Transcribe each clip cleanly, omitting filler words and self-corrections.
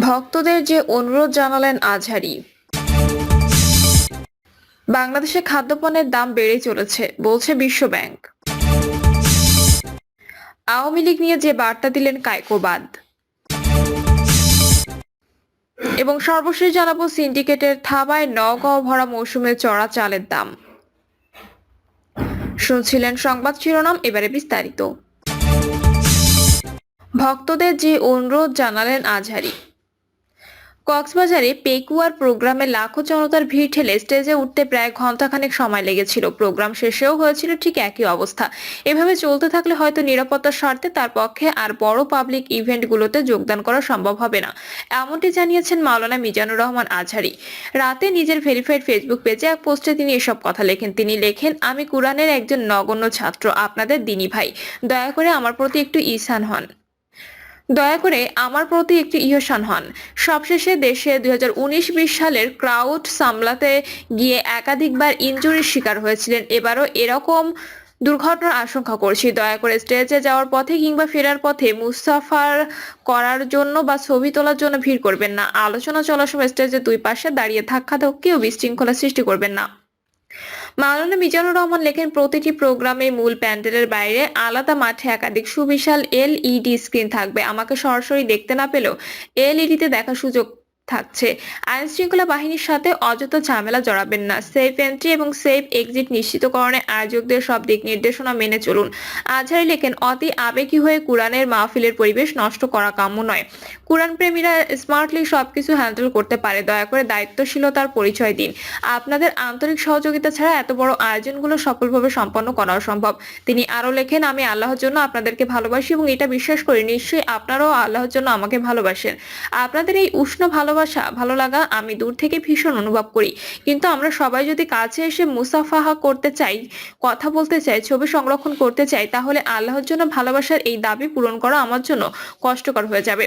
ভক্তদের যে অনুরোধ জানালেন আজহারী। বাংলাদেশে খাদ্যপণ্যের দাম বেড়েই চলেছে বলছে বিশ্ব ব্যাংক। আওয়ামী লীগ নিয়ে যে বার্তা দিলেন কায়কোবাদ। এবং সর্বশেষ জানাবো সিন্ডিকেটের থাবায় নওগাঁ ভরা মৌসুমে চড়া চালের দাম। শুনছিলেন সংবাদ শিরোনাম, এবারে বিস্তারিত। ভক্তদের যে অনুরোধ জানালেন আজহারী। কক্সবাজারে পেকুয়ার প্রোগ্রামে লাখো জনতার ভিড় ঠেলে স্টেজে উঠতে প্রায় ঘন্টাখানেক সময় লেগেছিল। প্রোগ্রাম শেষেও হয়েছিল ঠিক একই অবস্থা। এভাবে চলতে থাকলে হয়তো নিরাপত্তার স্বার্থে তার পক্ষে আর বড় পাবলিক ইভেন্টগুলোতে যোগদান করা সম্ভব হবে না, এমনটি জানিয়েছেন মাওলানা মিজানুর রহমান আজহারী। রাতে নিজের ভেরিফাইড ফেসবুক পেজে এক পোস্টে তিনি এসব কথা লেখেন। তিনি লেখেন, আমি কুরআনের একজন নগণ্য ছাত্র, আপনাদের দ্বীনী ভাই। দয়া করে আমার প্রতি একটু ইহসান হন। সবশেষে দেশে 2019-20 সালের ক্রাউড সামলাতে গিয়ে একাধিকবার ইনজুরির শিকার হয়েছিলেন। এবারও এরকম দুর্ঘটনার আশঙ্কা করছি। দয়া করে স্টেজে যাওয়ার পথে কিংবা ফেরার পথে মুসাফার করার জন্য বা ছবি তোলার জন্য ভিড় করবেন না। আলোচনা চলার সময় স্টেজের দুই পাশে দাঁড়িয়ে ধাক্কাধাক্কি ও বিশৃঙ্খলা সৃষ্টি করবেন না। মাওলানা মিজানুর রহমান লেখেন, প্রতিটি প্রোগ্রামে মূল প্যান্ডেলের বাইরে আলাদা মাঠে একাধিক সুবিশাল এলইডি স্ক্রিন থাকবে। আমাকে সরাসরি দেখতে না পেলেও এলইডিতে দেখার সুযোগ থাকছে। আইন শৃঙ্খলা বাহিনীর সাথে অযথা ঝামেলা জড়াবেন না। সেফ এন্ট্রি এবং সেফ এক্সিট নিশ্চিতকরণে আয়োজকদের সব দিক নির্দেশনা মেনে চলুন। আজহারী লেখেন, অতি আবেগী হয়ে কুরআনের মাহফিলের পরিবেশ নষ্ট করা কাম্য নয়। কুরআন প্রেমীরা স্মার্টলি সবকিছু হ্যান্ডেল করতে পারে। দয়া করে দায়িত্বশীলতার পরিচয় দিন। আপনাদের আন্তরিক সহযোগিতা ছাড়া এত বড় আয়োজনগুলো সফলভাবে সম্পন্ন করা অসম্ভব। তিনি আরো লেখেন, আমি আল্লাহর জন্য আপনাদেরকে ভালোবাসি এবং এটা বিশ্বাস করি নিশ্চয়ই আপনারাও আল্লাহর জন্য আমাকে ভালোবাসেন। আপনাদের এই উষ্ণ ভালো লাগা আমি দূর থেকে ভীষণ অনুভব করি। কিন্তু আমরা সবাই যদি কাছে এসে মুসাফাহা করতে চাই, কথা বলতে চাই, ছবি সংরক্ষণ করতে চাই, তাহলে আল্লাহর জন্য ভালোবাসার এই দাবি পূরণ করা আমার জন্য কষ্টকর হয়ে যাবে।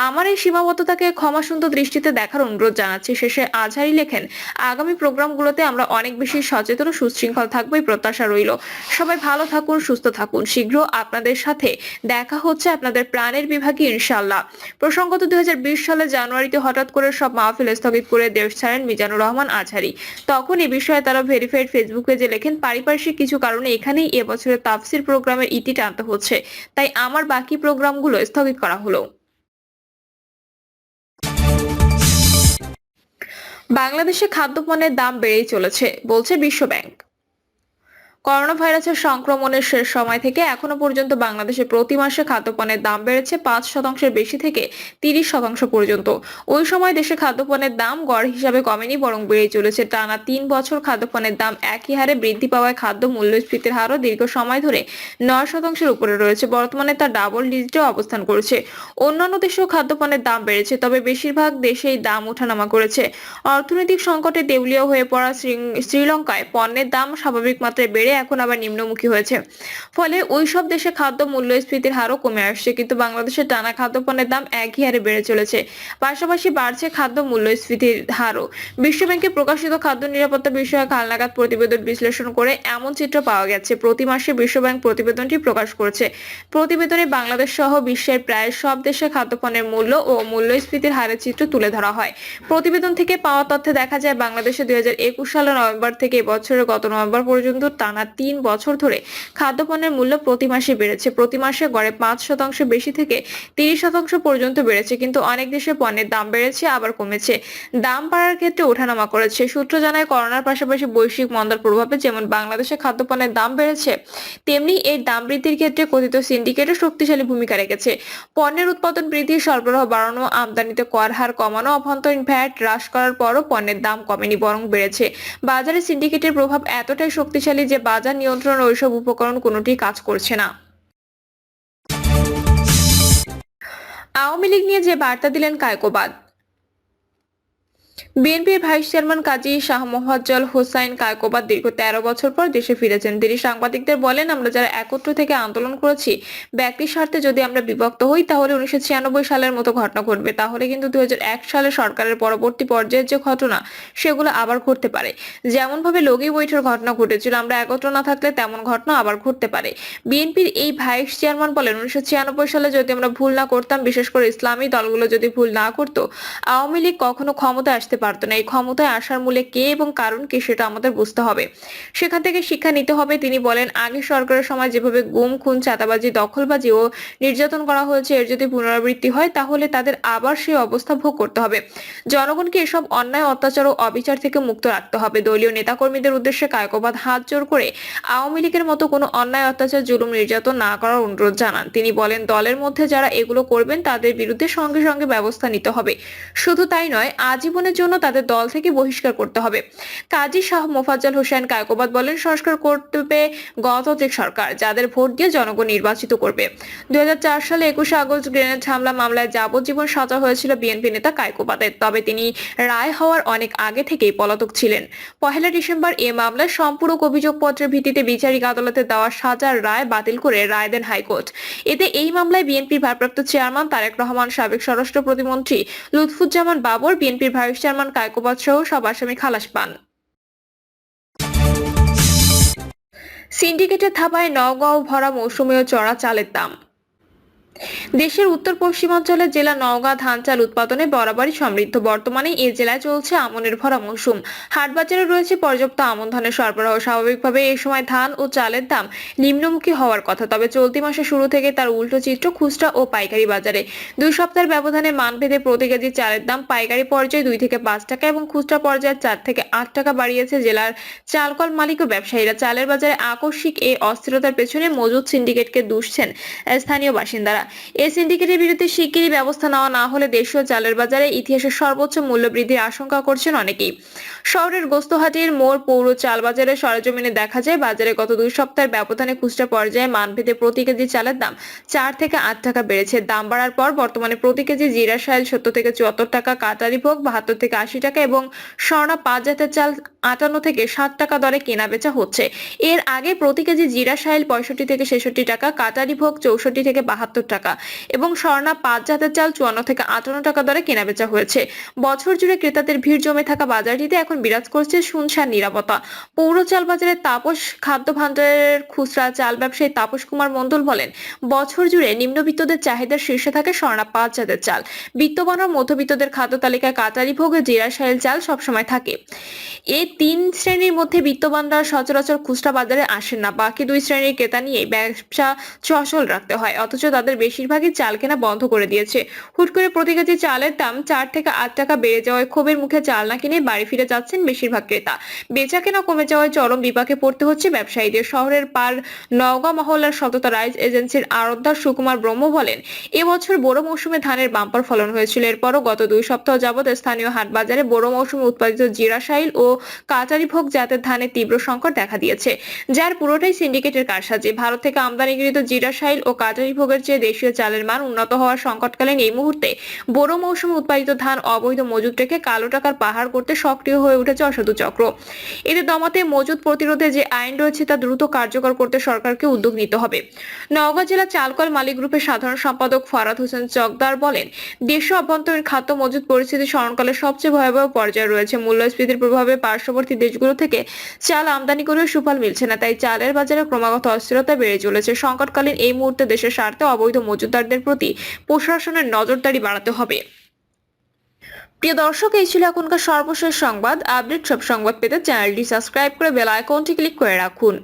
আমার এই সীমাবদ্ধতাকে ক্ষমা সুন্দর দৃষ্টিতে দেখার অনুরোধ জানাচ্ছি। শেষে আজহারী লেখেন, আগামী প্রোগ্রামগুলোতে আমরা অনেক বেশি সচেতন ও সুশৃঙ্খল থাকবো, এই প্রত্যাশা রইল। সবাই ভালো থাকুন, সুস্থ থাকুন। শীঘ্র আপনাদের সাথে দেখা হচ্ছে আপনাদের প্রাণের বিভাগে, ইনশাআল্লাহ। প্রসঙ্গত 2020 সালের জানুয়ারিতে হঠাৎ করে সব মাহফিল স্থগিত করে দেশ ছাড়েন মিজানুর রহমান আজহারী। তখন এ বিষয়ে তারা ভেরিফাইড ফেসবুক পেজে লেখেন, পারিপার্শ্বিক কিছু কারণে এখানেই এবছরের তাফসির প্রোগ্রামের ইতি টানতে হচ্ছে, তাই আমার বাকি প্রোগ্রামগুলো স্থগিত করা হলো। বাংলাদেশে খাদ্যপণ্যের দাম বেড়েই চলেছে বলছে বিশ্ব ব্যাংক। করোনা ভাইরাসের সংক্রমণের শেষ সময় থেকে এখনো পর্যন্ত বাংলাদেশে প্রতি মাসে খাদ্যপণ্যের দাম বেড়েছে 5% বেশি থেকে 30% পর্যন্ত। ওই সময় দেশে খাদ্যপণ্যের দাম গড় হিসাবে কমেনি, বরং বেড়েই চলেছে। টানা 3 বছর খাদ্যপণ্যের দাম একই হারে বৃদ্ধি পাওয়ায় খাদ্য মূল্যস্ফীতির হারও দীর্ঘ সময় ধরে 9%-এর উপরে রয়েছে। বর্তমানে তা ডাবল ডিজিটে অবস্থান করছে। অন্যান্য দেশেও খাদ্যপণ্যের দাম বেড়েছে, তবে বেশিরভাগ দেশেই দাম ওঠানামা করেছে। অর্থনৈতিক সংকটে দেউলিয়া হয়ে পড়া শ্রীলঙ্কায় পণ্যের দাম স্বাভাবিক মাত্রায় বেড়ে এখন আবার নিম্নমুখী হয়েছে। ফলে ওই সব দেশে খাদ্য মূল্যস্ফীতির হারও কমে আসছে, কিন্তু বাংলাদেশে টানা খাদ্যপণ্যের দাম একই হারে বেড়ে চলেছে। পাশাপাশি বাড়ছে খাদ্য মূল্যস্ফীতির হারও। বিশ্ব ব্যাংকে প্রকাশিত খাদ্য নিরাপত্তা বিষয়ক হালনাগাদ প্রতিবেদন বিশ্লেষণ করে এমন চিত্র পাওয়া গেছে। প্রতি মাসে বিশ্ব ব্যাংক প্রতিবেদনটি প্রকাশ করেছে। প্রতিবেদনে বাংলাদেশ সহ বিশ্বের প্রায় সব দেশে খাদ্যপণ্যের মূল্য ও মূল্যস্ফীতির হারের চিত্র তুলে ধরা হয়। প্রতিবেদন থেকে পাওয়া তথ্যে দেখা যায়, বাংলাদেশে 2021 সালের নভেম্বর থেকে এবছরের গত নভেম্বর পর্যন্ত টানা 3 বছর ধরে খাদ্যপণ্যের মূল্য প্রতি মাসে বেড়েছে। প্রতি মাসে গড়ে 5% বেশি থেকে 30% পর্যন্ত বেড়েছে। কিন্তু অনেক দেশে পণ্যের দাম বেড়েছে আবার কমেছে। দাম বাড়ার ক্ষেত্রে ওঠানামা করেছে। সূত্র জানায়, করোনার পাশাপাশি বৈশ্বিক মন্দার প্রভাবে যেমন বাংলাদেশে খাদ্যপণ্যের দাম বেড়েছে, তেমনি এই দাম বৃদ্ধির ক্ষেত্রে কথিত সিন্ডিকেটের শক্তিশালী ভূমিকা রেখেছে। পণ্যের উৎপাদন বৃদ্ধি, সরবরাহ বাড়ানো, আমদানিতে কর হার কমানো, অভ্যন্তরীণ ভ্যাট হ্রাস করার পরও পণ্যের দাম কমেনি, বরং বেড়েছে। বাজারে সিন্ডিকেটের প্রভাব এতটাই শক্তিশালী যে বাজার নিয়ন্ত্রণ ও ওইসব উপকরণ কোনোটি কাজ করছে না। আওয়ামী লীগ নিয়ে যে বার্তা দিলেন কায়কোবাদ। বিএনপির ভাইস চেয়ারম্যান কাজী শাহ মোফাজ্জল হোসাইন কায়কোবাদ দীর্ঘ 13 বছর পর দেশে ফিরেছেন। তিনি সাংবাদিকদের বলেন, আমরা যারা একত্র থেকে আন্দোলন করেছি, ব্যক্তির স্বার্থে যদি আমরা বিভক্ত হই তাহলে 1996 সালের মতো ঘটনা ঘটবে। তাহলে কিন্তু 2001 সালে সরকারের পরবর্তী পর্যায়ের যে ঘটনা সেগুলো আবার ঘটতে পারে। যেমন ভাবে লগি বৈঠের ঘটনা ঘটেছিল, আমরা একত্র না থাকলে তেমন ঘটনা আবার ঘটতে পারে। বিএনপির এই ভাইস চেয়ারম্যান বলেন, 1996 সালে যদি আমরা ভুল না করতাম, বিশেষ করে ইসলামী দলগুলো যদি ভুল না করতো, আওয়ামী লীগ কখনো ক্ষমতায় আসতে পারতো না। এই ক্ষমতায় আসার মূলে কে এবং কারণ কি সেটা আমাদের বুঝতে হবে, সেখান থেকে শিক্ষা নিতে হবে। তিনি বলেন, আগে সরকারের সময় যেভাবে গুম, খুন, চাঁদাবাজি, দখলবাজি ও নির্যাতন করা হয়েছে, এর যদি পুনরাবৃত্তি হয় তাহলে তাদের আবার সেই অবস্থা ভোগ করতে হবে। জনগণকে এসব অন্যায়, অত্যাচার ও অবিচার থেকে মুক্ত রাখতে হবে। দলীয় নেতাকর্মীদের উদ্দেশ্যে কায়কোবাদ হাত জোর করে আওয়ামী লীগের মতো কোনো অন্যায়, অত্যাচার, জুলুম, নির্যাতন না করার অনুরোধ জানান। তিনি বলেন, দলের মধ্যে যারা এগুলো করবেন তাদের বিরুদ্ধে সঙ্গে সঙ্গে ব্যবস্থা নিতে হবে। শুধু তাই নয়, আজীবনের জন্য তাদের দল থেকে বহিষ্কার করতে হবে। কাজী শাহ মোফাজ্জল হোসেন কায়কোবাদ বলেন, সংস্কার করবে গণতান্ত্রিক সরকার, যাদের ভোট দিয়ে জনগণ নির্বাচিত করবে। 2004 সালে 21 আগস্ট গ্রেনেড হামলা মামলায় যাবজ্জীবন সাজা হয়েছিল বিএনপি নেতা কায়কোবাদের। তবে তিনি রায় হওয়ার অনেক আগে থেকেই পলাতক ছিলেন। 1 ডিসেম্বর এ মামলায় সম্পূরক অভিযোগপত্রের ভিত্তিতে বিচারিক আদালতে দেওয়া সাজার রায় বাতিল করে রায় দেন হাইকোর্ট। এতে এই মামলায় বিএনপির ভারপ্রাপ্ত চেয়ারম্যান তারেক রহমান, সাবেক স্বরাষ্ট্র প্রতিমন্ত্রী লুৎফুজ্জামান বাবর, বিএনপির ভাইস চেয়ারম্যান কায়কোবাদ সহ সব আসামি খালাস পান। সিন্ডিকেটের থাবায় নওগাঁও ভরা মৌসুমী ও চড়া চালের দাম। দেশের উত্তর পশ্চিমাঞ্চলের জেলা নওগাঁ ধান চাল উৎপাদনে বরাবরই সমৃদ্ধ। বর্তমানে এই জেলায় চলছে আমনের ভরা মৌসুম। হাটবাজারে রয়েছে পর্যাপ্ত আমন ধানের সরবরাহ। স্বাভাবিকভাবে এই সময় ধান ও চালের দাম নিম্নমুখী হওয়ার কথা। তবে চলতি মাসের শুরু থেকে তার উল্টো চিত্র খুচরা ও পাইকারি বাজারে। 2 সপ্তাহের ব্যবধানে মানভেদে প্রতি কেজি চালের দাম পাইকারি পর্যায়ে 2 থেকে 5 টাকা এবং খুচরা পর্যায়ে 4 থেকে 8 টাকা বাড়িয়েছে জেলার চালকল মালিক ও ব্যবসায়ীরা। চালের বাজারে আকস্মিক এই অস্থিরতার পেছনে মজুদ সিন্ডিকেটকে দুষছেন স্থানীয় বাসিন্দারা। এই সিন্ডিকেটের বিরুদ্ধে শিগগিরই ব্যবস্থা নেওয়া না হলে দেশীয় চালের বাজারে ইতিহাসের সর্বোচ্চ মূল্য বৃদ্ধির আশঙ্কা করছেন অনেকেই। শহরের গোস্তহাটির মোড় পৌর চাল বাজারে সরেজমিনে দেখা যায়, বাজারে গত 2 সপ্তাহের ব্যবধানে খুচরা পর্যায়ে মানভেদে প্রতি কেজি চালের দাম 4 থেকে 8 টাকা বেড়েছে। দাম বাড়ার পর বর্তমানে প্রতি কেজি জিরা সাইল 70 থেকে 74 টাকা, কাটারি ভোগ 72 থেকে 80 টাকা এবং স্বর্ণা 5 জাতের চাল 58 থেকে 60 টাকা দরে কেনা বেচা হচ্ছে। এর আগে প্রতি কেজি জিরা সাইল 65 থেকে 66 টাকা, কাটারি ভোগ 64 থেকে 72 টাকা এবং স্বর্ণা 5 জাতের চাল 54 থেকে 58 টাকা দরে কেনাবেচা হয়েছে। বছর জুড়ে ক্রেতাদের ভিড় জমে থাকা বাজারটিতে এখন বিরাজ করছে শুনশান নীরবতা। পৌর চাল বাজারের তাপস খাদ্য ভান্ডারের খুচরা চাল ব্যবসায়ী তাপস কুমার মণ্ডল বলেন, বছর জুড়ে নিম্নবিত্তদের চাহিদার শীর্ষে থাকে স্বর্ণা 5 জাতের চাল। বিত্তবান ও মধ্যবিত্তদের খাদ্য তালিকায় কাটারি ভোগ ও জিরা সাইল চাল সবসময় থাকে। এই 3 শ্রেণীর মধ্যে বিত্তবানরা সচরাচর খুচরা বাজারে আসেন না। বাকি 2 শ্রেণীর ক্রেতা নিয়ে ব্যবসা চসল রাখতে হয়, অথচ তাদের বেশিরভাগই চাল কেনা বন্ধ করে দিয়েছে। হুট করে প্রতি কেজি চালের দাম 4 থেকে 8 টাকা বেড়ে যাওয়ায় ক্ষোভের মুখে চাল না কিনে বাড়ি ফিরে যাচ্ছেন বেশিরভাগ ক্রেতা। বেচা কেনা কমে যাওয়ায় চরম বিপাকে পড়তে হচ্ছে ব্যবসায়ীদের। শহরের পার নওগাঁ মহল্লার সততা রাইস এজেন্সির আড়তদার সুকুমার ব্রহ্ম বলেন, এবছর বোরো মৌসুমে ধানের বাম্পার ফলন হয়েছিল। এরপরও গত 2 সপ্তাহ যাবৎ স্থানীয় হাট বাজারে বোরো মৌসুমে উৎপাদিত জিরা সাইল ও কাটারি ভোগ জাতের ধানের তীব্র সংকট দেখা দিয়েছে, যার পুরোটাই সিন্ডিকেটের কারসাজি। ভারত থেকে আমদানিকৃত জিরা সাইল ও কাটারি ভোগের চেয়ে দেশীয় চালের মান উন্নত হওয়ার সংকটকালীন এই মুহূর্তে বোরো মৌসুমে উৎপাদিত ধান অবৈধ মজুদ রেখে কালো টাকার পাহাড় করতে সক্রিয় হয়ে উঠেছে অসাধু চক্র। এদের দমাতে মজুদ প্রতিরোধে যে আইন রয়েছে তা দ্রুত কার্যকর করতে সরকারকে উদ্যোগ নিতে হবে। নওগাঁ জেলা চালকল মালিক গ্রুপের সাধারণ সম্পাদক ফরাদ হোসেন চকদার বলেন, দেশীয় অভ্যন্তরীণ খাদ্য মজুদ পরিস্থিতি স্মরণকালের সবচেয়ে ভয়াবহ পর্যায়ে রয়েছে। মূল্যস্ফীতির প্রভাবে পার্শ্ববর্তী দেশগুলো থেকে চাল আমদানি করেও সুফল মিলছে না, তাই চালের বাজারে ক্রমাগত অস্থিরতা বেড়ে চলেছে। সংকটকালীন এই মুহূর্তে দেশের স্বার্থে অবৈধ মজুতদারদের প্রতি প্রশাসনের নজরদারি বাড়াতে হবে। প্রিয় দর্শক, এই ছিল এখনকার সর্বশেষ সংবাদ। আপডেট সব সংবাদ পেতে চ্যানেলটি সাবস্ক্রাইব করে বেল আইকনটি ক্লিক করে রাখুন।